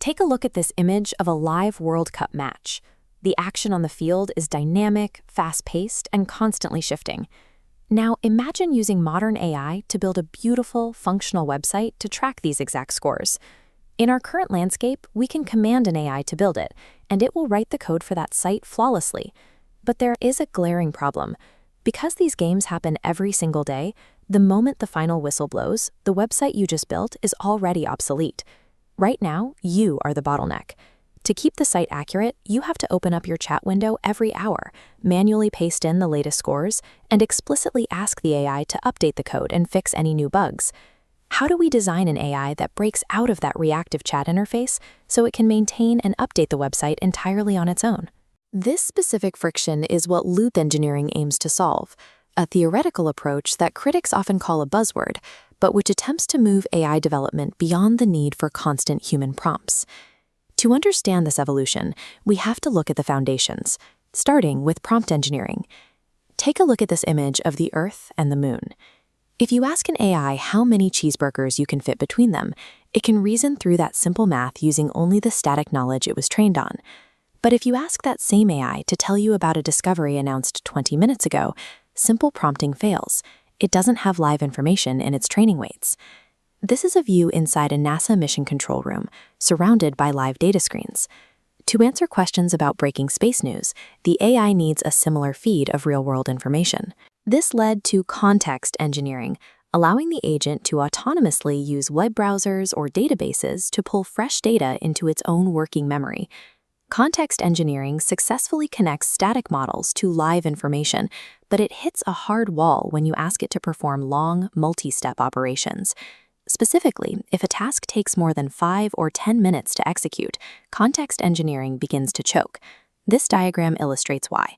Take a look at this image of a live World Cup match. The action on the field is dynamic, fast-paced, and constantly shifting. Now, imagine using modern AI to build a beautiful, functional website to track these exact scores. In our current landscape, we can command an AI to build it, and it will write the code for that site flawlessly. But there is a glaring problem. Because these games happen every single day, the moment the final whistle blows, the website you just built is already obsolete. Right now, you are the bottleneck. To keep the site accurate, you have to open up your chat window every hour, manually paste in the latest scores, and explicitly ask the AI to update the code and fix any new bugs. How do we design an AI that breaks out of that reactive chat interface so it can maintain and update the website entirely on its own? This specific friction is what loop engineering aims to solve, a theoretical approach that critics often call a buzzword, but which attempts to move AI development beyond the need for constant human prompts. To understand this evolution, we have to look at the foundations, starting with prompt engineering. Take a look at this image of the Earth and the Moon. If you ask an AI how many cheeseburgers you can fit between them, it can reason through that simple math using only the static knowledge it was trained on. But if you ask that same AI to tell you about a discovery announced 20 minutes ago, simple prompting fails. It doesn't have live information in its training weights. This is a view inside a NASA mission control room, surrounded by live data screens. To answer questions about breaking space news, the AI needs a similar feed of real-world information. This led to context engineering, allowing the agent to autonomously use web browsers or databases to pull fresh data into its own working memory. Context engineering successfully connects static models to live information, but it hits a hard wall when you ask it to perform long, multi-step operations. Specifically, if a task takes more than 5 or 10 minutes to execute, context engineering begins to choke. This diagram illustrates why.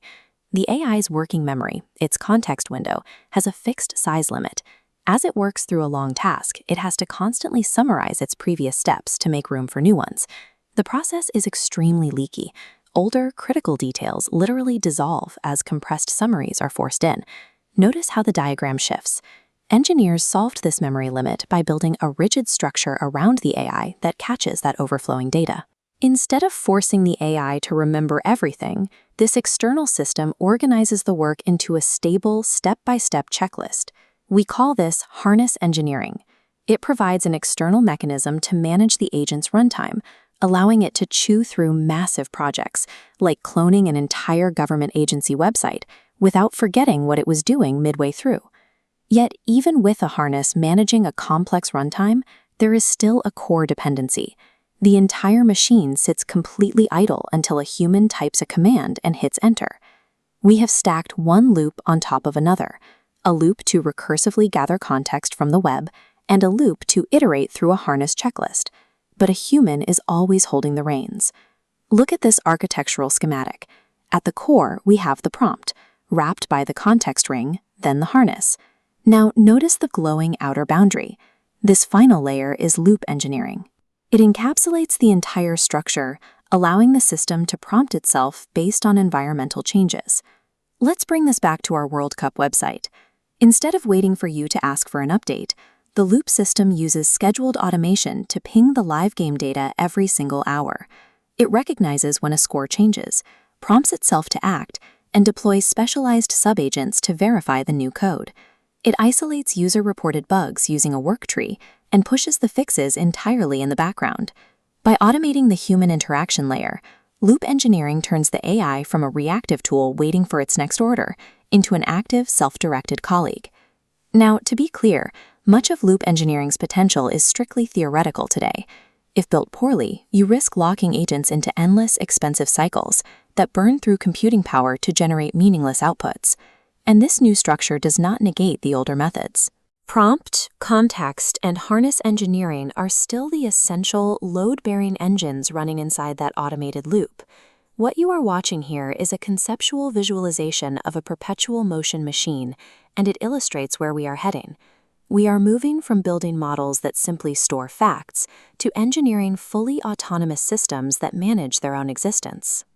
The AI's working memory, its context window, has a fixed size limit. As it works through a long task, it has to constantly summarize its previous steps to make room for new ones. The process is extremely leaky. Older, critical details literally dissolve as compressed summaries are forced in. Notice how the diagram shifts. Engineers solved this memory limit by building a rigid structure around the AI that catches that overflowing data. Instead of forcing the AI to remember everything, this external system organizes the work into a stable, step-by-step checklist. We call this harness engineering. It provides an external mechanism to manage the agent's runtime, allowing it to chew through massive projects, like cloning an entire government agency website, without forgetting what it was doing midway through. Yet, even with a harness managing a complex runtime, there is still a core dependency. The entire machine sits completely idle until a human types a command and hits enter. We have stacked one loop on top of another, a loop to recursively gather context from the web, and a loop to iterate through a harness checklist. But a human is always holding the reins. Look at this architectural schematic. At the core, we have the prompt, wrapped by the context ring, then the harness. Now, notice the glowing outer boundary. This final layer is loop engineering. It encapsulates the entire structure, allowing the system to prompt itself based on environmental changes. Let's bring this back to our World Cup website. Instead of waiting for you to ask for an update, the loop system uses scheduled automation to ping the live game data every single hour. It recognizes when a score changes, prompts itself to act, and deploys specialized subagents to verify the new code. It isolates user-reported bugs using a work tree and pushes the fixes entirely in the background. By automating the human interaction layer, loop engineering turns the AI from a reactive tool waiting for its next order into an active, self-directed colleague. Now, to be clear, much of loop engineering's potential is strictly theoretical today. If built poorly, you risk locking agents into endless, expensive cycles that burn through computing power to generate meaningless outputs. And this new structure does not negate the older methods. Prompt, context, and harness engineering are still the essential load-bearing engines running inside that automated loop. What you are watching here is a conceptual visualization of a perpetual motion machine, and it illustrates where we are heading. We are moving from building models that simply store facts to engineering fully autonomous systems that manage their own existence.